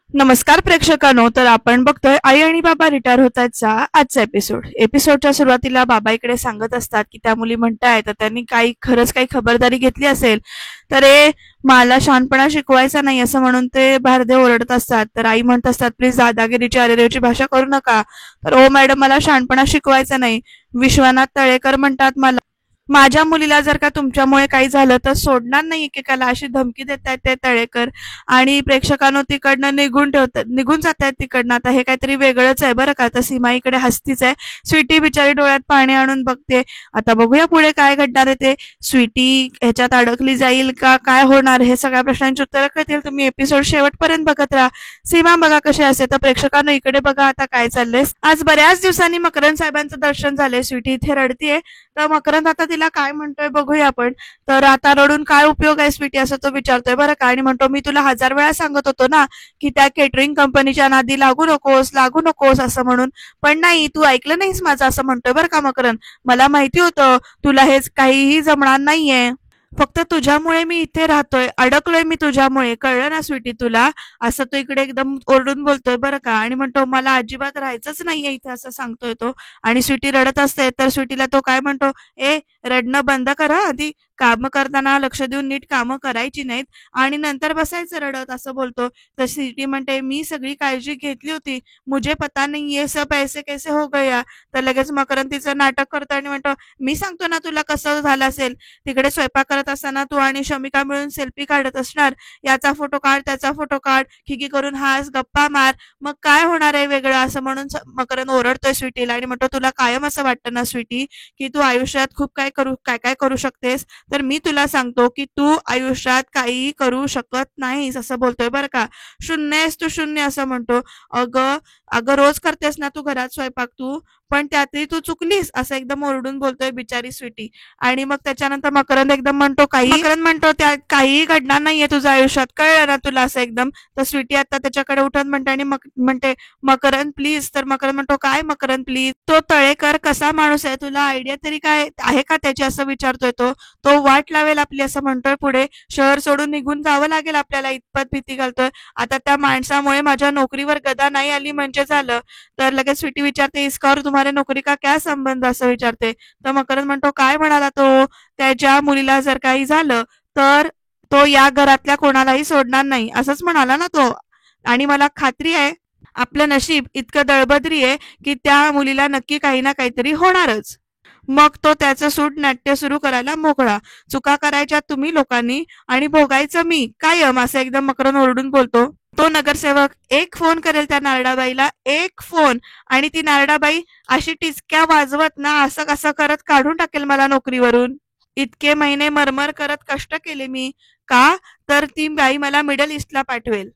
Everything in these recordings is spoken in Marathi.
नमस्कार प्रेक्षकांनो, तर आपण बघतोय आई आणि बाबा रिटायर होतायतचा आजचा एपिसोडच्या सुरुवातीला बाबा इकडे सांगत असतात की त्या मुली म्हणतायत तर त्यांनी खरंच काही खबरदारी घेतली असेल तर मला शहाणपणा शिकवायचा नाही असं म्हणून ते भारदे ओरडत असतात. तर आई म्हणत असतात प्लीज दादागिरीची अरेरेची भाषा करू नका. तर ओ मॅडम, मला शहाणपणा शिकवायचा नाही. विश्वनाथ तळेकर म्हणतात मला माझ्या मुलीला जर का तुमच्यामुळे काही झालं तर सोडणार नाही एकेकाला, अशी धमकी देत आहेत ते तळेकर. आणि प्रेक्षकांनो तिकडनं निघून जात आहेत तिकडनं. आता हे काहीतरी वेगळंच आहे बरं का. आता सीमा इकडे हसतीच आहे. स्वीटी बिचारी डोळ्यात पाणी आणून बघते. आता बघूया पुढे काय घडणार आहे ते. स्वीटी ह्याच्यात अडकली जाईल का, काय होणार, हे सगळ्या प्रश्नांची उत्तरं कळतील. तुम्ही एपिसोड शेवटपर्यंत बघत राहा. सीमा बघा कसे असे. तर प्रेक्षकांनो इकडे बघा आता काय चाललंय. आज बऱ्याच दिवसांनी मकरंद साहेबांचं दर्शन झालंय. स्वीटी इथे रडतीये. तर मकरंद आता तिला काय म्हणतोय बघूया आपण. तर आता रडून काय उपयोग आहे स्वीटी, असं तो विचारतोय बरं का. आणि म्हणतो मी तुला 1000 वेळा सांगत होतो ना की त्या केटरिंग कंपनीच्या नादी लागू नकोस असं म्हणून, पण नाही तू ऐकलं नाहीस माझं, असं म्हणतोय बरं का मकरंद. मला माहिती होतं तुला हेच काहीही जमणार नाहीये. फक्त तुझ्यामुळे मी इथे राहतोय, अडकलोय मी तुझ्यामुळे, कळलं ना स्वीटी तुला, असं तो इकडे एकदम ओरडून बोलतोय बरं का. आणि म्हणतो मला अजिबात राहायचंच नाहीये इथे, असं सांगतोय तो. आणि स्वीटी रडत असते. तर स्वीटीला तो काय म्हणतो, रडणं बंद करा, आधी काम करताना लक्ष देऊन नीट कामं करायची नाहीत आणि नंतर बसायचं रडत, असं बोलतो. तर स्वीटी म्हणते मी सगळी काळजी घेतली होती, मुझे पता नहीं ये सब ऐसे कैसे हो गया. तर लगेच मकरंद तिचं नाटक करतो आणि म्हणतो मी सांगतो ना तुला कसं झालं असेल. तिकडे स्वयंपाक करत असताना तू आणि शमिका मिळून सेल्फी काढत असणार, याचा फोटो काढ त्याचा फोटो काढ, खिकी करून हास गप्पा मार, मग काय होणार आहे वेगळं, असं म्हणून मकरंद ओरडतोय स्वीटीला. आणि म्हणतो तुला कायम असं वाटतं ना स्वीटी की तू आयुष्यात खूप काय काय करू शकतेस, तर मी तुला सांगतो की तू आयुष्यात काहीही करू शकत नाहीस, असं बोलतोय बरं का. शून्य आहेस तू, शून्य, असं म्हणतो. अगं अगं रोज करतेस ना तू घरात स्वयंपाक तू, पण त्यातही तू चुकलीस, असं एकदम ओरडून बोलतोय बिचारी स्वीटी. आणि मग त्याच्यानंतर मकरंद म्हणतो त्या काहीही घडणार नाहीये तुझ्या आयुष्यात, कळलं ना तुला, असं एकदम. तर स्वीटी आता त्याच्याकडे उठत म्हणते आणि म्हणते मकरंद प्लीज. तर मकरंद म्हणतो काय मकरंद प्लीज, तो तळेकर कसा माणूस आहे तुला आयडिया तरी काय आहे का त्याची, असं विचारतोय तो. तो वाट लावेल आपली, असं म्हणतोय पुढे. शहर सोडून निघून जावं लागेल आपल्याला, इतपत भीती घालतोय. आता त्या माणसामुळे माझ्या नोकरीवर गदा नाही आली म्हणजे झालं. तर लगेच स्वीटी विचारते इसका और तुम्हारे नोकरी का क्या संबंध, असं विचारते. तर मकरंद म्हणतो काय म्हणाला तो, त्याच्या मुलीला जर काही झालं तर तो या घरातल्या कोणालाही सोडणार नाही, असंच म्हणाला ना तो. आणि मला खात्री आहे आपलं नशीब इतकं दळबद्री आहे की त्या मुलीला नक्की काही ना काहीतरी होणारच. मग तो त्याचं सूड नाट्य सुरू करायला मोकळा. चुका करायच्या तुम्ही लोकांनी आणि भोगायचं मी कायम, असं एकदम मकरंद ओरडून बोलतो. तो नगरसेवक एक फोन करेल त्या नारडाबाईला, एक फोन, आणि ती नारडाबाई अशी टिचक्या वाजवत ना असं कसं करत काढून टाकेल मला नोकरीवरून. इतके महिने मरमर करत कष्ट केले मी, का तर ती बाई मला मिडल ईस्टला पाठवेल.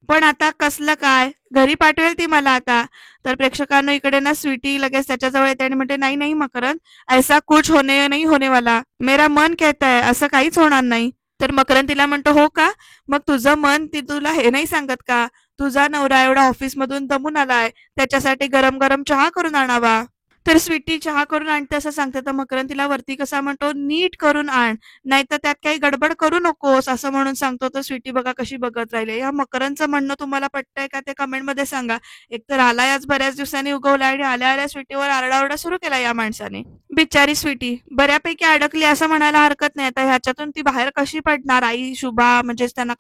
पण आता कसलं काय, घरी पाठवेल ती मला आता. तर प्रेक्षकांना इकडे ना स्वीटी लगेच त्याच्याजवळ येते आणि म्हणते नाही नाही मकरंद, ऐसा कुछ होने नहीं होने वाला, मेरा मन कहता है असं काहीच होणार नाही. तर मकरंद तिला म्हणतो हो का, मग तुझं मन ती तुला हे नाही सांगत का, तुझा नवरा एवढा ऑफिस मधून दमून आलाय, त्याच्यासाठी गरम गरम चहा करून आणावा. तर स्वीटी चहा करून आणते असं सांगते. तर मकरंद तिला वरती कसा म्हणतो नीट करून आण, नाहीतर त्यात काही गडबड करू नकोस, असं म्हणून सांगतो. तर स्वीटी बघा कशी बघत राहिली. या मकरंदचं म्हणणं तुम्हाला पटतंय का ते कमेंट मध्ये सांगा. एकतर आलाय आज बऱ्याच दिवसांनी उगवला आणि आल्या आल्या स्वीटीवर आरडाओरडा सुरू केला या माणसाने. बिचारी स्वीटी बऱ्यापैकी अडकली असं म्हणायला हरकत नाही. आता ह्याच्यातून ती बाहेर कशी पडणार, आई शुभा म्हणजेच त्यांना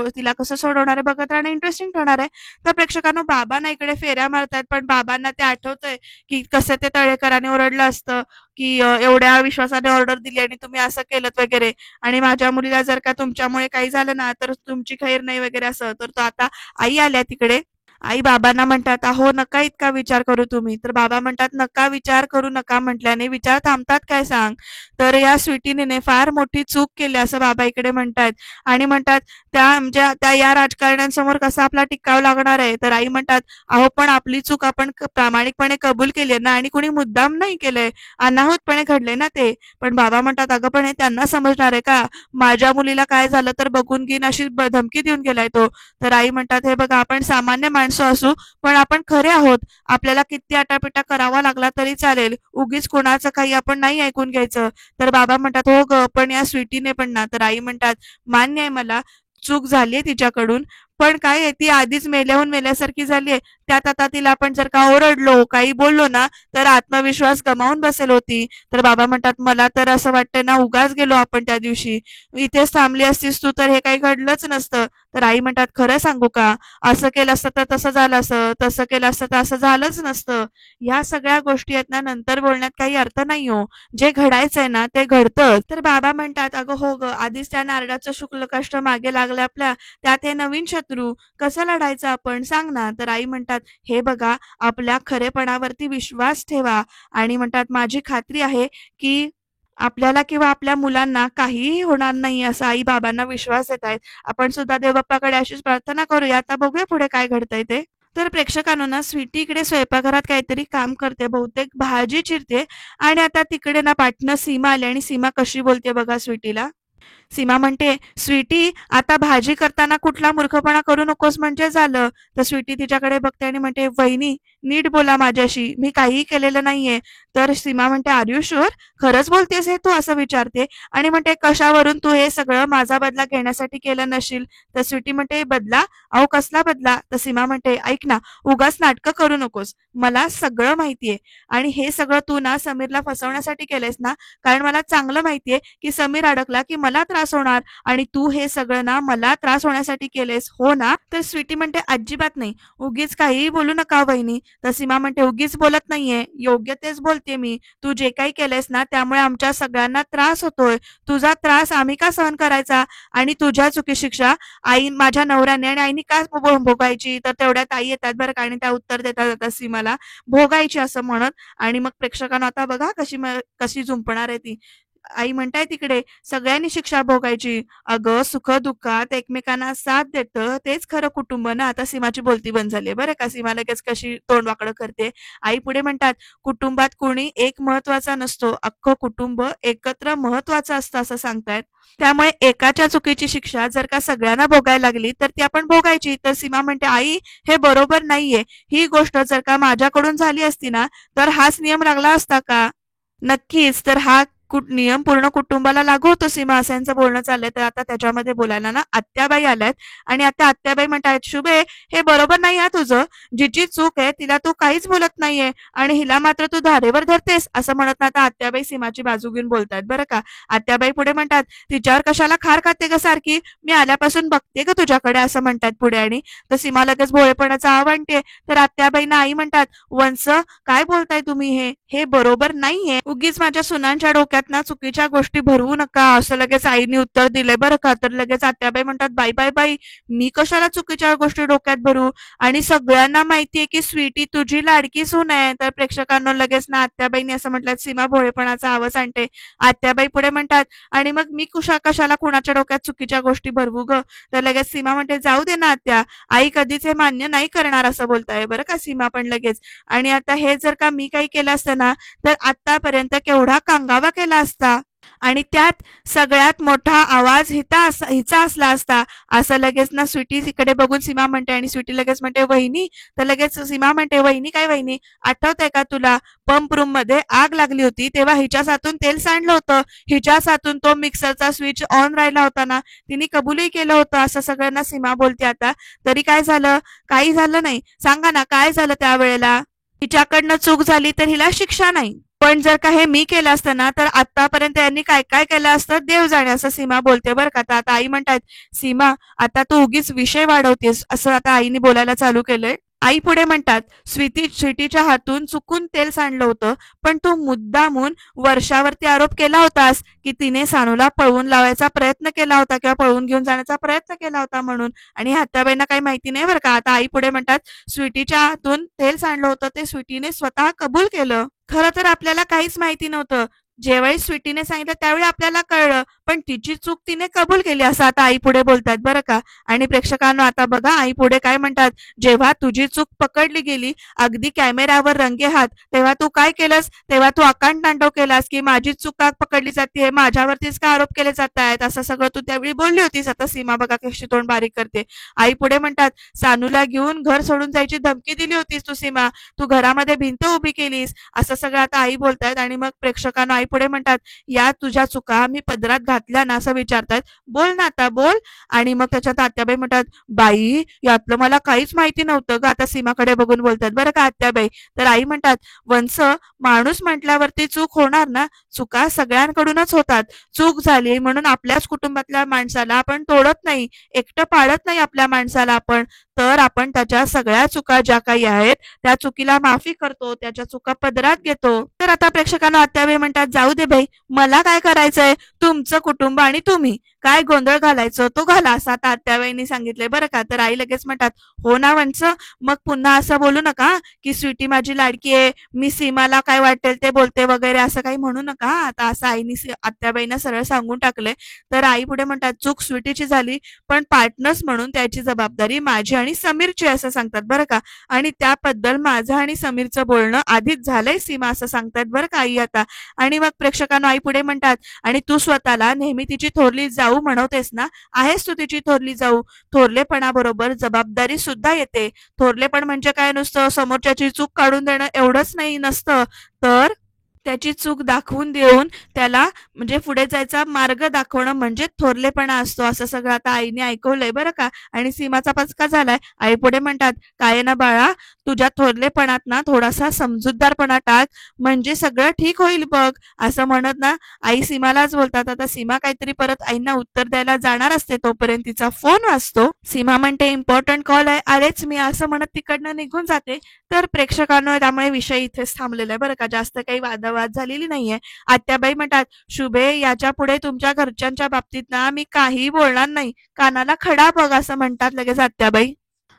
तिला कसं सोडवणार आहे बघत राहणं इंटरेस्टिंग ठरणार आहे. तर प्रेक्षकांनो बाबांना इकडे फेऱ्या मारतायत, पण बाबांना ते आठवतंय की कसं ते तळेकरांनी ओरडलं असतं की एवढ्या विश्वासाने ऑर्डर दिली आणि तुम्ही असं केलं वगैरे, आणि माझ्या मुलीला जर का तुमच्यामुळे काही झालं ना तर तुमची खैर नाही वगैरे असं. तर तो आता आई आल्या तिकडे. आई बाबांना म्हणतात अहो नका इतका विचार करू तुम्ही. तर बाबा म्हणतात नका विचार करू नका म्हटल्याने विचार थांबतात काय सांग. तर या स्वीटीने फार मोठी चूक केली असं बाबा इकडे म्हणतात. आणि म्हणतात त्या म्हणजे त्या या राजकारण्यांसमोर कसा आपला टिकाव लागणार आहे. तर आई म्हणतात अहो पण आपली चूक आपण प्रामाणिकपणे कबूल केली ना, आणि कुणी मुद्दाम नाही केलंय, अनाहूतपणे घडले ना ते. पण बाबा म्हणतात अगं पण हे त्यांना समजणार आहे का, माझ्या मुलीला काय झालं तर बघून घेईन अशी धमकी देऊन गेलाय तो. तर आई म्हणतात हे बघा आपण सामान्य माणसं असू पण आपण खरे आहोत, आपल्याला किती आटापिटा करावा लागला तरी चालेल, उगीच कोणाचं काही आपण नाही ऐकून घ्यायचं. तर बाबा म्हणतात हो ग पण या स्वीटीने पण ना. तर आई म्हणतात मान्य आहे मला चूक झालीये तिच्याकडून, पण काय आहे, ती आधीच मेल्याहून मेल्यासारखी झालीये. त्यात आता तिला आपण जर का ओरडलो, काही बोललो ना, तर आत्मविश्वास गमावून बसेल होती. तर बाबा म्हणतात, मला तर असं वाटतं ना, उगाच गेलो आपण त्या दिवशी. इथेच थांबली असतीस तू तर हे काही घडलंच नसतं. तर आई म्हणतात, खरं सांगू का? असं केलं असतं तर तसं झालं असतं, तसं केलं असतं तर असं झालंच नसतं. ह्या सगळ्या गोष्टी आहेत ना, नंतर बोलण्यात काही अर्थ नाही हो. जे घडायचंय ना ते घडतं. तर बाबा म्हणतात, अगं हो ग, आधीच त्या नारडाचं शुक्ल कष्ट मागे लागले आपल्या, त्यात हे नवीन शत्रू, कसं लढायचं आपण सांग ना. तर आई म्हणतात, हे बघा, आपल्या खरेपणावरती विश्वास ठेवा आणि म्हणतात, माझी खात्री आहे की आपल्याला किंवा आपल्या मुलांना काहीही होणार नाही असं आई बाबांना विश्वास देत आहेत. आपण सुद्धा देवबाप्पाकडे अशीच प्रार्थना करूया. आता बघूया पुढे काय घडतंय ते. तर प्रेक्षकांनो ना, स्वीटी इकडे स्वयंपाकघरात काहीतरी काम करते, बहुतेक भाजी चिरते. आणि आता तिकडे ना पाटणं सीमा आली आणि सीमा कशी बोलते बघा स्वीटीला. सीमा म्हणते, स्वीटी, आता भाजी करताना कुठला मूर्खपणा करू नकोस म्हणजे झालं. तर स्वीटी तिच्याकडे बघते आणि म्हणते, वहिनी, नीट बोला माझ्याशी, मी काहीही केलेलं नाहीये. तर सीमा म्हणते, आर यू शुअर? खरंच बोलतेस हे तू? असं विचारते आणि म्हणते, कशावरून तू हे सगळं माझा बदला घेण्यासाठी केलं नशील? तर स्वीटी म्हणते, बदला? अहो कसला बदला? तर सीमा म्हणते, ऐक ना, उगाच नाटकं करू नकोस, मला सगळं माहितीये. आणि हे सगळं तू ना समीरला फसवण्यासाठी केलंयस ना, कारण मला चांगलं माहितीये की समीर अडकला की मला त्रास होणार, आणि तू हे सगळं ना मला त्रास होण्यासाठी केलेस, हो ना? तर स्वीटी म्हणते, अजिबात नाही, उगीच काहीही बोलू नका वहिनी. तर सीमा म्हणते, उगीच बोलत नाहीये, योग्य तेच बोलते मी. तू जे काही केलेस ना त्यामुळे आमच्या सगळ्यांना त्रास होतोय. तुझा त्रास आम्ही का सहन करायचा? आणि तुझ्या चुकी शिक्षा आई, माझ्या नवऱ्याने आणि आईने का भोगायची? तर तेवढ्यात आई येतात बरं का, आणि त्या उत्तर देतात आता सीमाला, भोगायची असं म्हणत. आणि मग प्रेक्षकांना आता बघा कशी जुंपणार आहे ती. आई म्हणताय तिकडे, सगळ्यांनी शिक्षा भोगायची. अगं, सुख-दुःखात एकमेकांना साथ देतं तेच खरं कुटुंब ना. आता सीमाची बोलती बंद झाली बरं का. सीमा लगेच कशी तोंड वाकडं करते. आई पुढे म्हणतात, कुटुंबात कोणी एक महत्वाचा नसतो, अख्खं कुटुंब एकत्र महत्वाचं असतं असं सांगतायत. त्यामुळे एकाच्या चुकीची शिक्षा जर का सगळ्यांना भोगायला लागली तर ती आपण भोगायची. तर सीमा म्हणते, आई, हे बरोबर नाहीये. ही गोष्ट जर का माझ्याकडून झाली असती ना, तर हाच नियम लागला असता का? नक्कीच. तर हा नियम पूर्ण कुटुंबाला लागू होतो सीमा, असं यांचं बोलणं चाललंय. तर आता त्याच्यामध्ये बोलायला ना आत्याबाई आल्यात. आणि आता आत्याबाई म्हणतायत, शुभे, हे बरोबर नाही हा तुझं. जिची चूक आहे तिला तू काहीच बोलत नाहीये आणि हिला मात्र तू धारेवर धरतेस, असं म्हणत ना आता आत्याबाई सीमाची बाजू घेऊन बोलतायत बरं का. आत्याबाई पुढे म्हणतात, तिच्यावर कशाला खार खाते ग सारखी, मी आल्यापासून बघते ग तुझ्याकडे, असं म्हणतात पुढे. आणि तर सीमा लगेच भोळेपणाचा आवडते. तर आत्याबाईंना आई म्हणतात, वंश, काय बोलताय तुम्ही? हे बरोबर नाहीये. उगीच माझ्या सुनांच्या डोक्यात ना चुकीच्या गोष्टी भरवू नका, असं लगेच आईने उत्तर दिलंय बरं का. तर लगेच आत्याबाई म्हणतात, बाई बाई बाई, मी कशाला चुकीच्या गोष्टी डोक्यात भरू? आणि सगळ्यांना माहितीये की स्वीटी तुझी लाडकी सून आहे. तर प्रेक्षकांना लगेच ना आत्याबाईंनी असं म्हटलं, सीमा भोळेपणाचा आवाज आणते. आत्याबाई पुढे म्हणतात, आणि मग मी कशाला कुणाच्या डोक्यात चुकीच्या गोष्टी भरवू ग? तर लगेच सीमा म्हणते, जाऊ दे ना आत्या, आई कधीच हे मान्य नाही करणार, असं बोलताय बरं का सीमा पण लगेच. आणि आता हे जर का मी काही केलं असतं ना, तर आतापर्यंत केवढा कांगावा केला असता, आणि त्यात सगळ्यात मोठा आवाज हिचा असला असता, असं लगेच ना स्वीटी तिकडे बघून सीमा म्हणते. आणि स्वीटी लगेच म्हणते, वहिनी. तर लगेच सीमा म्हणते, वहिनी काय वहिनी, आठवतंय का तुला, पंप रूम मध्ये आग लागली होती तेव्हा हिच्याच हातून तेल सांडलं होतं, हिच्याच हातून तो मिक्सरचा स्विच ऑन राहिला होता ना, तिने कबूलही केलं होतं, असं सगळ्यांना सीमा बोलते आता. तरी काय झालं? काही झालं नाही. सांगा ना काय झालं त्यावेळेला? हिच्याकडनं चूक झाली तर हिला शिक्षा नाही, पण जर का हे मी केलं असतं ना, तर आतापर्यंत यांनी काय काय केलं असतं देव जाणे, असं सीमा बोलते बरं का. आता आई म्हणतात, सीमा, आता तू उगीच विषय वाढवतेस, असं आता आईने बोलायला चालू केलंय. आई पुढे म्हणतात, स्वीटीच्या हातून चुकून तेल सांडलं होतं, पण तू मुद्दामून वर्षावरती आरोप केला होतास की तिने सानूला पळवून लावायचा प्रयत्न केला होता किंवा पळवून घेऊन जाण्याचा प्रयत्न केला होता म्हणून. आणि हत्याबाईंना काही माहिती नाही बरं का. आता आई पुढे म्हणतात, स्वीटीच्या हातून तेल सांडलं होतं ते स्वीटीने स्वतः कबूल केलं. खरं तर आपल्याला काहीच माहिती नव्हतं. ज्यावेळी स्वीटीने सांगितलं त्यावेळी आपल्याला कळलं, पण तिची चूक तिने कबूल केली, असं आता आई पुढे बोलतात बरं का. आणि प्रेक्षकांना आता बघा आई पुढे काय म्हणतात, जेव्हा तुझी चूक पकडली गेली अगदी कॅमेऱ्यावर रंगेहात, तेव्हा तू काय केलंस? तेव्हा तू आकांड तांडव केलास की माझी चूक का पकडली जाते, माझ्यावरतीच का आरोप केले जात आहेत, असं सगळं तू त्यावेळी बोलली होतीस. आता सीमा बघा कशी तोंड बारीक करते. आई पुढे म्हणतात, सानूला घेऊन घर सोडून जायची धमकी दिली होतीस तू सीमा, तू घरामध्ये भिंत उभी केलीस, असं सगळं आता आई बोलतायत. आणि मग प्रेक्षकांना आई पुढे म्हणतात, या तुझ्या चुका मी पदरात घातल्या ना असं विचारतायत. बोल ना आता बोल. आणि मग त्याच्यात आत्याबाई म्हणतात, बाई यातलं मला काहीच माहिती नव्हतं ग. आता सीमाकडे बघून बोलतात बरं का आत्याबाई. तर आई म्हणतात, वंश, माणूस म्हटल्यावरती चूक होणार ना, चुका सगळ्यांकडूनच होतात. चूक झाली म्हणून आपल्याच कुटुंबातल्या माणसाला आपण तोडत नाही, एकटं पाडत नाही आपल्या माणसाला आपण. तर आपण त्याच्या सगळ्या चुका ज्या काही आहेत त्या चुकीला माफी करतो, त्याच्या चुका पदरात घेतो. तर आता प्रेक्षकांना आत्याबाई म्हणतात, जाऊ दे बाई, मला काय करायचंय, तुमचं कुटुंब आणि तुम्ही काय गोंधळ घालायचं तो घाला, असं आता आत्याबाईंनी सांगितलंय बरं का. तर आई लगेच म्हणतात, हो ना वंश, मग पुन्हा असं बोलू नका की स्वीटी माझी लाडकी आहे, मी सीमाला काय वाटेल ते बोलते वगैरे, असं काही म्हणू नका. आता असं आईनी आत्याबाईंना सरळ सांगून टाकलंय. तर आई पुढे म्हणतात, चूक स्वीटीची झाली, पण पार्टनर्स म्हणून त्याची जबाबदारी माझी आणि समीरची, असं सांगतात बरं का. आणि त्याबद्दल माझं आणि समीरचं बोलणं आधीच झालंय सीमा, असं सांगतात बरं का आई आता. आणि मग प्रेक्षकांना आई पुढे म्हणतात, आणि तू स्वतःला नेहमी तिची थोरली जाऊ म्हणवतेस ना, आहेस तू तिची थोरली जाऊ. थोरलेपणाबरोबर जबाबदारी सुद्धा येते. थोरलेपण म्हणजे काय, नुसतं समोरच्याची चूक काढून देणं एवढंच नाही नसतं, तर त्याची चूक दाखवून देऊन त्याला म्हणजे पुढे जायचा मार्ग दाखवणं म्हणजे थोरलेपणा असतो, असं सगळं आता आईने ऐकवलंय बरं का. आणि सीमाचा पचका झालाय. आई पुढे म्हणतात, काय ना बाळा, तुझ्या थोरलेपणात ना थोडासा समजूतदारपणा टाक, म्हणजे सगळं ठीक होईल बघ, असं म्हणत ना आई सीमालाच बोलतात. आता सीमा काहीतरी परत आईंना उत्तर द्यायला जाणार असते, तोपर्यंत तिचा फोन वाजतो. सीमा म्हणते, इम्पॉर्टंट कॉल आहे, आलेच मी, असं म्हणत तिकडनं निघून जाते. तर प्रेक्षकांना त्यामुळे विषय इथेच थांबलेला आहे बरं का, जास्त काही वादावाद झालेली नाहीये. आत्याबाई म्हणतात, शुभे, याच्या पुढे तुमच्या घरच्यांच्या बाबतीत ना मी काही बोलणार नाही, कानाला खडा बघ, असं म्हणतात लगेच आत्याबाई.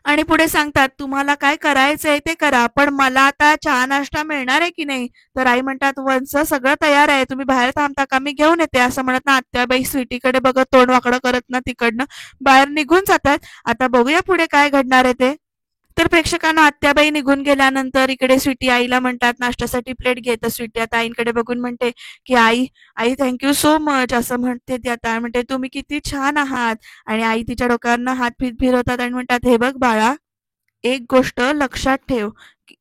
आणि पुढे सांगतात, तुम्हाला काय करायचंय ते करा, पण मला आता चहा नाश्ता मिळणार आहे की नाही. तर आई म्हणतात, वंच, सगळं तयार आहे, तुम्ही बाहेर थांबता का, मी घेऊन येते, असं म्हणत ना आत्याबाई स्वीटीकडे बघत तोंड वाकडं करत ना तिकडनं बाहेर निघून जातात. आता बघूया पुढे काय घडणार आहे ते. तर प्रेक्षकांना आत्याबाई निघून गेल्यानंतर इकडे स्वीटी आईला म्हणतात, नाश्त्यासाठी प्लेट घे. तर स्वीटी आता आईंकडे बघून म्हणते की आई, आई थँक्यू सो मच, असं म्हणते ती. आता म्हणते, तुम्ही किती छान आहात. आणि आई तिच्या डोक्यावरनं हात फिरवतात आणि म्हणतात, हे बघ बाळा, एक गोष्ट लक्षात ठेव,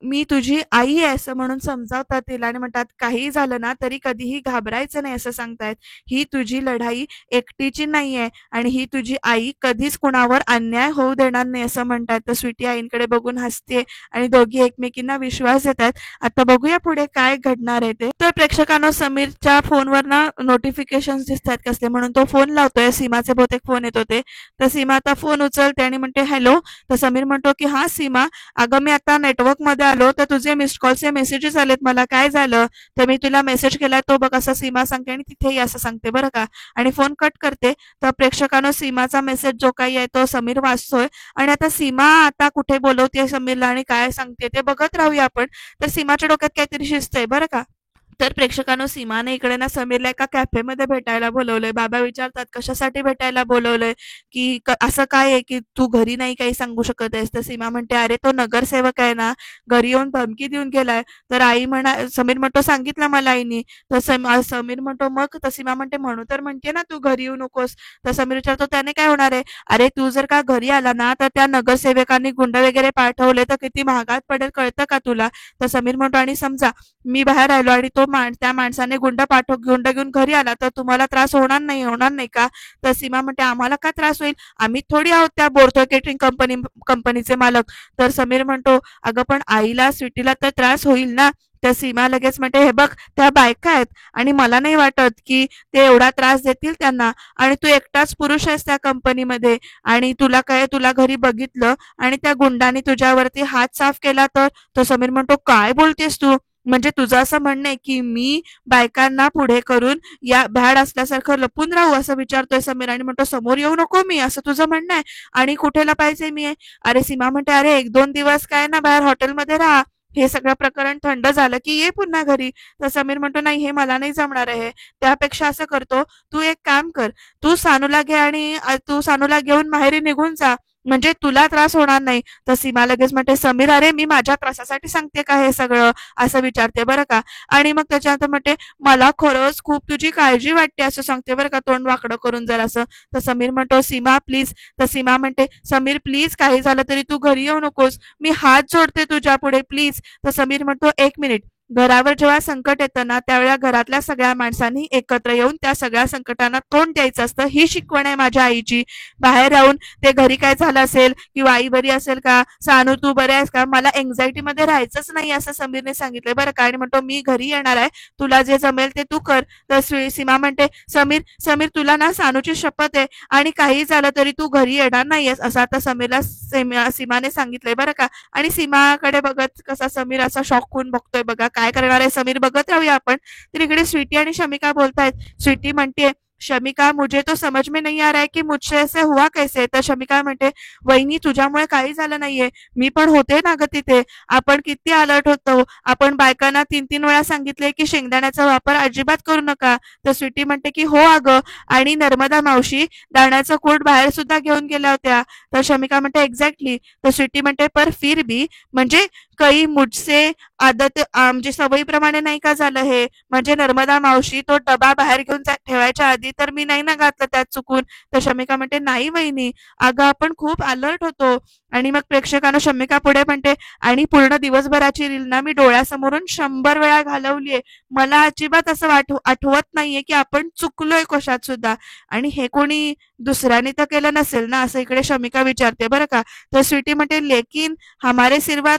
मी तुझी आई आहे असं म्हणून समजावतात तिला. आणि म्हणतात, काही झालं ना तरी कधीही घाबरायचं नाही, असं सांगतायत. ही तुझी लढाई एकटीची नाहीये, आणि ही तुझी आई कधीच कुणावर अन्याय होऊ देणार नाही, असं म्हणतात. तर स्वीटी आईंकडे बघून हसते आणि दोघी एकमेकींना विश्वास देतात. आता बघूया पुढे काय घडणार आहे ते. तर प्रेक्षकांना समीरच्या फोनवर ना नोटिफिकेशन दिसतात कसले, म्हणून तो फोन लावतोय. सीमाचे बहुतेक फोन येत होते. तर सीमा आता फोन उचलते आणि म्हणते, हॅलो. तर समीर म्हणतो की, हा सीमा, अगं मी आता नेटवर्क मध्ये आलो, तर तुझे मिस्ड कॉलचे मेसेजेस आलेत मला, काय झालं, तर मी तुला मेसेज केलाय तो बघ, असं सीमा सांगते. आणि तिथेही असं सांगते बरं का. आणि फोन कट करते. तर प्रेक्षकानं सीमाचा मेसेज जो काही आहे तो समीर वाचतोय. आणि आता सीमा आता कुठे बोलवते समीरला आणि काय सांगते ते बघत राहूया आपण. तर सीमाच्या डोक्यात काहीतरी शिस्त आहे बरं का. तर प्रेक्षकांनो, सीमाने इकडे ना समीरला एका कॅफेमध्ये भेटायला बोलवलंय. बाबा विचारतात, कशासाठी भेटायला बोलवलंय, की असं काय आहे की तू घरी नाही काही सांगू शकत आहेस. तर सीमा म्हणते, अरे तो नगरसेवक आहे ना, घरी येऊन धमकी देऊन गेलाय. तर आई समीर म्हणतो, सांगितलं मला आईनी. तर समीर म्हणतो, मग. तर सीमा म्हणते, म्हणून तर म्हणते ना तू घरी येऊ नकोस. तर समीर विचारतो, त्याने काय होणार आहे. अरे तू जर का घरी आला ना तर त्या नगरसेवकांनी गुंड वगैरे पाठवले तर किती महागात पडेल, कळतं का तुला. तर समीर म्हणतो, आणि समजा मी बाहेर आलो आणि त्या माणसाने गुंड घेऊन घरी आला तर तुम्हाला त्रास होणार नाही का. तर सीमा म्हणते, आम्हाला का त्रास होईल, आम्ही थोडी आहोत त्या बोरथो केटरिंग कंपनीचे मालक. तर समीर म्हणतो, अगं पण आईला, स्वीटीला तर त्रास होईल ना. तर सीमा लगेच म्हणते, हे बघ, त्या बायका आहेत आणि मला नाही वाटत की ते एवढा त्रास देतील त्यांना. आणि तू एकटाच पुरुष आहेस त्या कंपनीमध्ये, आणि तुला घरी बघितलं आणि त्या गुंडाने तुझ्यावरती हात साफ केला तर समीर म्हणतो, काय बोलतेस तू, म्हणजे तुझं असं म्हणणं आहे की मी बायकांना पुढे करून या भ्याड असल्यासारखं लपून राहू, असं विचारतोय समीर. आणि म्हणतो, समोर येऊ नको मी, असं तुझं म्हणणं आहे, आणि कुठे लपायचंय मी. अरे सीमा म्हणते, अरे 1-2 दिवस काय ना बाहेर हॉटेलमध्ये राहा, हे सगळं प्रकरण थंड झालं की ये पुन्हा घरी. तर समीर म्हणतो, नाही, हे मला नाही जमणार आहे. त्यापेक्षा असं करतो, तू एक काम कर, तू सानूला घे आणि तू सानूला घेऊन माहेरी निघून जा, म्हणजे तुला त्रास होणार नाही. तर सीमा लगेच म्हणते, समीर, अरे मी माझ्या त्रासासाठी सांगते का हे सगळं, असं विचारते बरं का. आणि मग त्याच्यानंतर म्हणते, मला खरंच खूप तुझी काळजी वाटते, असं सांगते बरं का, तोंड वाकडं करून जर असं. तर समीर म्हणतो, सीमा प्लीज. तर सीमा म्हणते, समीर प्लीज, काही झालं तरी तू घरी येऊ नकोस, मी हात जोडते तुझ्या पुढे प्लीज. तर समीर म्हणतो, 1 मिनिट, घरावर जेव्हा संकट येतं ना त्यावेळेला घरातल्या सगळ्या माणसांनी एकत्र येऊन त्या सगळ्या संकटांना तोंड द्यायचं असतं. ही शिकवण आहे माझ्या आईची. बाहेर राहून ते घरी काय झालं असेल किंवा आई बरी असेल का, सानू तू बरे आहेस का, मला एन्झायटी मध्ये राहायचंच नाही असं समीरने सांगितलंय बरं का. आणि म्हणतो मी घरी येणार आहे, तुला जे जमेल ते तू कर. तर सीमा म्हणते समीर समीर तुला ना सानूची शपथ आहे आणि काही झालं तरी तू घरी येणार नाहीयेस असं आता समीरला सीमाने सांगितलंय बरं का. आणि सीमाकडे बघत कसा समीर असा शॉक होऊन बघतोय. बघा काय करणार आहे समीर, बघत राहूया आपण. तर इकडे स्वीटी आणि शमिका बोलतायत. स्वीटी म्हणते शमिका मुझे तो समझ में नहीं आ रहा है कि मुझसे ऐसे हुआ कैसे. तर शमिका म्हणते वहिनी तुझ्यामुळे काही झालं नाहीये, मी पण होते ना ग तिथे. आपण किती अलर्ट होतो, आपण बायकांना 3-3 वेळा सांगितले की शेंगदाण्याचा वापर अजिबात करू नका. तर स्वीटी म्हणते की हो अगं, आणि नर्मदा मावशी दाण्याचं कूट बाहेर सुद्धा घेऊन गेल्या होत्या. तर शमिका म्हणते एक्झॅक्टली. तर स्वीटी म्हणते पर फिर भी म्हणजे काही मुझसे आदत म्हणजे सवयीप्रमाणे नाही का झालं हे. म्हणजे नर्मदा मावशी तो डबा बाहेर घेऊन ठेवायच्या आधी तर मी नाही ना घातलं त्यात चुकून. तर शमिका म्हणते नाही वहिनी, अगं आपण खूप अलर्ट होतो. आणि मग प्रेक्षकांना शमिका पुढे म्हणते आणि पूर्ण दिवसभराची रील ना मी डोळ्यासमोरून 100 वेळा घालवलीये. मला अजिबात असं आठवत नाहीये की आपण चुकलोय कशात सुद्धा. आणि हे कोणी दुसऱ्याने तर केलं नसेल ना असं इकडे शमिका विचारते बरं का. तर स्वीटी म्हणते लेकिन हमारे सिवा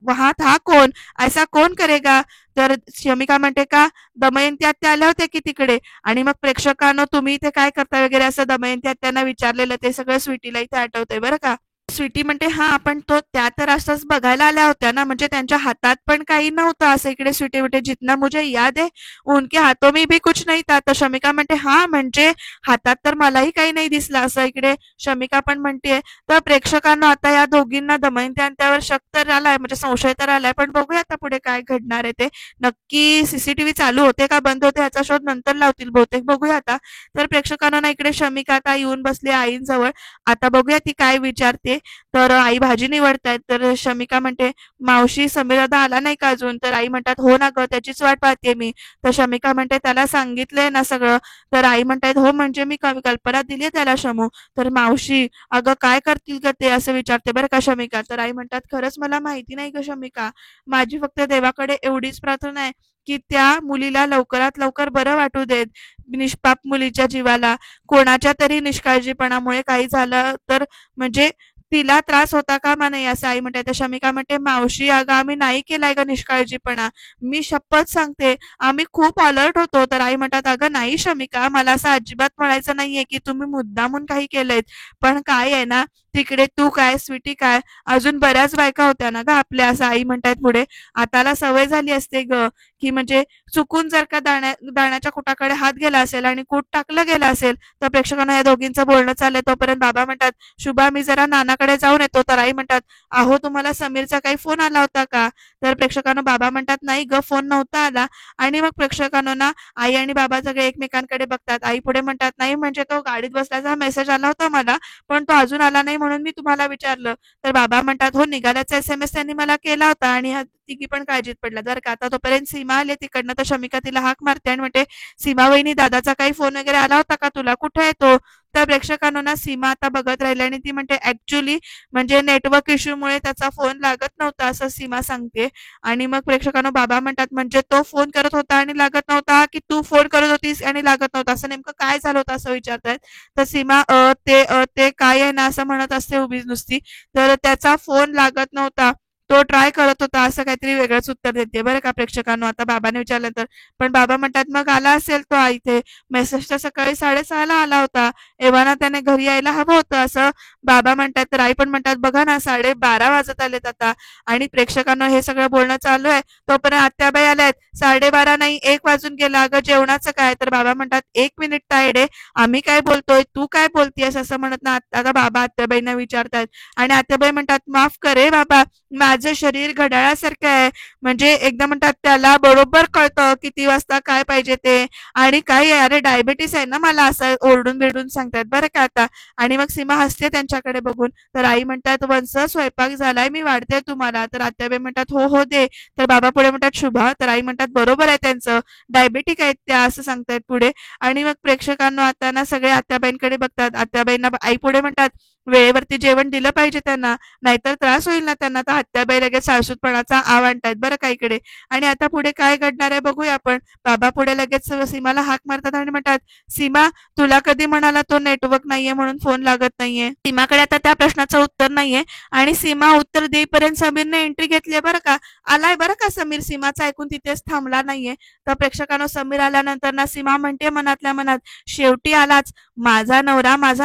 वहां था कौन, ऐसा कौन करेगा. तर शमिका म्हणते का दमयंती आत्या आल्या होत्या की तिकडे. आणि मग प्रेक्षकांनो तुम्ही इथे काय करता वगैरे असं दमयंती आत्यांना विचारलेलं ते सगळं स्वीटीला इथे आठवतंय बरं का. स्वीटी म्हणते हा आपण तो त्या तर असंच बघायला आल्या होत्या ना, म्हणजे त्यांच्या हातात पण काही नव्हतं असं इकडे स्वीटी म्हणते जितना मुझे याद है उनके हातों में भी कुछ नहीं था. तर शमिका म्हणते हा म्हणजे हातात तर मलाही काही नाही दिसलं असं इकडे शमिका पण म्हणते. तर प्रेक्षकांना आता या दोघींना दमयंती आणि त्यावर शक तर आलाय, म्हणजे संशय तर आलाय, पण बघूया आता पुढे काय घडणार आहे ते. नक्की सीसीटीव्ही चालू होते का बंद होते याचा शोध नंतर लावतील बहुतेक, बघूया आता. तर प्रेक्षकांना ना इकडे शमिका आता येऊन बसली आईंजवळ. आता बघूया ती काय विचारते. तर आई भाजी निवडतायत. तर शमिका म्हणते मावशी समीर दादा आला नाही का अजून. तर आई म्हणतात हो ना ग त्याचीच वाट पाहते मी. तर शमिका म्हणते त्याला सांगितलंय ना सगळं. तर आई म्हणतायत हो म्हणजे मी कल्पना दिली त्याला शमू. तर मावशी अगं काय करतील ग ते असं विचारते बरं का शमिका. तर आई म्हणतात खरंच मला माहिती नाही ग शमिका, माझी फक्त देवाकडे एवढीच प्रार्थना आहे की त्या मुलीला लवकरात लवकर बरं वाटू देत. निष्पाप मुलीच्या जीवाला कोणाच्या तरी निष्काळजीपणामुळे काही झालं तर म्हणजे तिला त्रास होता कामा नये असं आई म्हणते. तर शमिका म्हणते मावशी अगं आम्ही नाही केलाय ग निष्काळजीपणा, मी शपथ सांगते आम्ही खूप अलर्ट होतो. तर आई म्हणतात अगं नाही शमिका, मला असं अजिबात म्हणायचं नाहीये की तुम्ही मुद्दामून काही केलंय, पण काय आहे ना तिकडे तू काय स्वीटी काय अजून बऱ्याच बायका होत्या ना ग आपल्या असं आई म्हणतायत पुढे. आताला सवय झाली असते ग की म्हणजे चुकून जर का दाण्याच्या कुटाकडे हात गेला असेल आणि कूट टाकलं गेलं असेल. तर प्रेक्षकांना या दोघींचं बोलणं चाललंय तोपर्यंत बाबा म्हणतात शुभा मी जरा नानाकडे जाऊन येतो. तर आई म्हणतात अहो तुम्हाला समीरचा काही फोन आला होता का. तर प्रेक्षकांना बाबा म्हणतात नाही ग फोन नव्हता आला. आणि मग प्रेक्षकांना ना आई आणि बाबा सगळे एकमेकांकडे बघतात. आई पुढे म्हणतात नाही म्हणजे तो गाडीत बसल्याचा मेसेज आला होता मला, पण तो अजून आला नाही म्हणून मी तुम्हाला विचारलं. तर बाबा म्हणतात हो निघाल्याचा SMS त्यांनी मला केला होता आणि तिघी पण काळजीत पडला जर का. आता तोपर्यंत सीमा आले तिकडनं. तर शमिका तिला हाक मारते आणि म्हणते सीमा वहिनी दादाचा काही फोन वगैरे आला होता का तुला, कुठे आहे तो. तर प्रेक्षकांना ना सीमा आता बघत राहिली आणि ती म्हणते ऍक्च्युली म्हणजे नेटवर्क इश्यूमुळे त्याचा फोन लागत नव्हता असं सीमा सांगते. आणि मग प्रेक्षकांना बाबा म्हणतात म्हणजे तो फोन करत होता आणि लागत नव्हता की तू फोन करत होतीस आणि लागत नव्हता, असं नेमकं काय झालं होतं असं विचारतायत. तर सीमा ते काय आहे ना असं म्हणत असते उभी नुसती. तर त्याचा फोन लागत नव्हता, तो ट्राय करत होता असं काहीतरी वेगळंच उत्तर देते बरं का प्रेक्षकांना. आता बाबाने विचारलं तर पण बाबा म्हणतात मग आला असेल तो इथे, मेसेज तर सकाळी 6:30 आला होता, एव्हाना त्याने घरी यायला हवं होतं असं बाबा म्हणतात. तर आई पण म्हणतात बघा ना 12:30 वाजत आलेत आता. आणि प्रेक्षकांना हे सगळं बोलणं चालू आहे तोपर्यंत आत्याबाई आल्यात. 12:30 नाही 1 वाजून गेला, अगं जेवणाचं काय. तर बाबा म्हणतात 1 मिनिट तायडे, आम्ही काय बोलतोय तू काय बोलतीयस असं म्हणत ना आता बाबा आत्याबाईंना विचारतात. आणि आत्याबाई म्हणतात माफ करे बाबा, माझं शरीर घड्याळासारखं आहे, म्हणजे एकदा म्हणतात त्याला बरोबर कळतं किती वाजता काय पाहिजे ते. आणि काय अरे डायबिटीस आहे ना मला असं ओरडून बिरडून सांगतात बरं का आता. आणि मग सीमा हसते त्यांच्याकडे बघून. तर आई म्हणतात वंश स्वयंपाक झालाय मी वाढते तुम्हाला. तर आत्याबाई म्हणतात हो हो दे. तर बाबा पुढे म्हणतात शुभा. तर आई म्हणतात बरोबर आहे त्यांचं डायबिटिक आहेत त्या असं सांगतायत पुढे. आणि मग प्रेक्षकांना आता ना सगळे आत्याबाईंकडे बघतात. आत्याबाईंना आई पुढे म्हणतात वेळेवरती जेवण दिलं पाहिजे त्यांना, नाहीतर त्रास होईल ना त्यांना. तर आत्याबाई लगेच सासूतपणाचा आव आणतायत बरं का इकडे. आणि आता पुढे काय घडणार आहे बघूया आपण. बाबा पुढे लगेच सीमाला हाक मारतात आणि म्हणतात, सीमा तुला कधी म्हणाला तो नेटवर्क नाहीये म्हणून फोन लागत नाहीये. सीमाकडे आता त्या प्रश्नाचं उत्तर नाहीये आणि सीमा उत्तर देईपर्यंत समीरने एंट्री घेतलीये बरं का. आलाय बरं का समीर, सीमाचं ऐकून तिथेच थांबला नाहीये. तर प्रेक्षकांनो समीर आल्यानंतर ना सीमा म्हणते मनातल्या मनात, शेवटी आलाच, माझा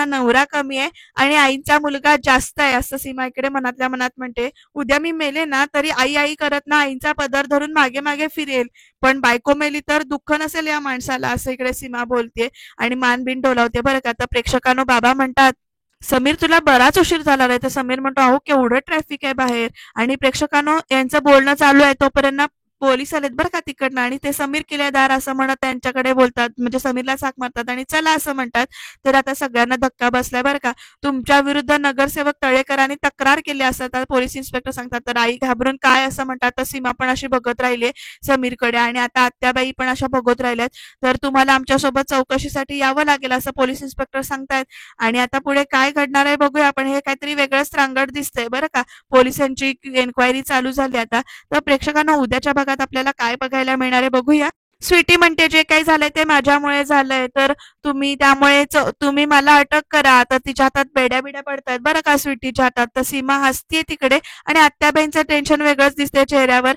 नवरा कमी आहे आणि आईचा मुलगा जास्त आहे, असं सीमा इकडे मनातल्या मनात म्हणते. उद्या मी मेले ना तरी आई आई करत ना आईचा पदर धरून मागे मागे फिरेल, पण बायको मेली तर दुःख नसेल या माणसाला, असं इकडे सीमा बोलते आणि मान बिन डोलावते बरं का. तर प्रेक्षकांनो बाबा म्हणतात, समीर तुला बराच उशीर झाला रे. तर समीर म्हणतो, अहो केवढं ट्रॅफिक आहे बाहेर. आणि प्रेक्षकांनो यांचं बोलणं चालू आहे तोपर्यंत पोलीस आलेत बरं का तिकडनं आणि ते समीर किल्लेदार असं म्हणत त्यांच्याकडे बोलतात, म्हणजे समीरला हाक मारतात आणि चला असं म्हणतात. तर आता सगळ्यांना धक्का बसलाय बरं का. तुमच्या विरुद्ध नगरसेवक तळेकरांनी तक्रार केली असं तर पोलीस इन्स्पेक्टर सांगतात. तर आई घाबरून काय असं म्हणतात. तर सीमा पण अशी बघत राहिली समीरकडे आणि आता आत्याबाई पण अशा बघत राहिल्यात. तर तुम्हाला आमच्यासोबत चौकशीसाठी यावं लागेल असं पोलीस इन्स्पेक्टर सांगतायत. आणि आता पुढे काय घडणार आहे बघूया आपण. हे काहीतरी वेगळंच रांगड दिसतंय बरं का. पोलिसांची एन्क्वायरी चालू झाली आता. तर प्रेक्षकांना उद्याच्या भागात आपल्याला काय बघायला मिळणार आहे बघूया. स्वीटी म्हणते, जे काही झालंय ते माझ्यामुळे झालंय, तर तुम्ही मला अटक करा. तर तिच्या हातात बेड्या बिड्या पडतायत बरं का स्वीटीच्या हातात. तर सीमा हसतीये तिकडे आणि आत्याबाईंचं टेन्शन वेगळंच दिसतंय चेहऱ्यावर.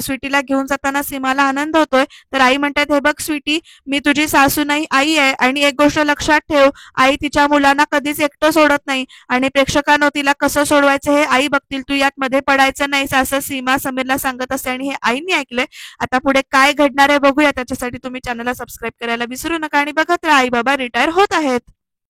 स्वीटीला घेऊन जाताना सीमाला आनंद होतोय. तर आई म्हणतात, हे बघ स्वीटी, मी तुझी सासू नाही आई आहे आणि एक गोष्ट लक्षात ठेव, आई तिच्या मुलांना कधीच एकटं सोडत नाही. आणि प्रेक्षकांनो तिला कसं सोडवायचं हे आई बघतील, तू यात मध्ये पडायचं नाहीस, असं सीमा समीरला सांगत असते. आणि हे आईने ऐकलंय. आता पुढे काय घडणार आहे बघूया. त्याच्यासाठी तुम्ही चॅनलला सबस्क्राईब करायला विसरू नका आणि बघत राहा आई बाबा रिटायर होत आहेत.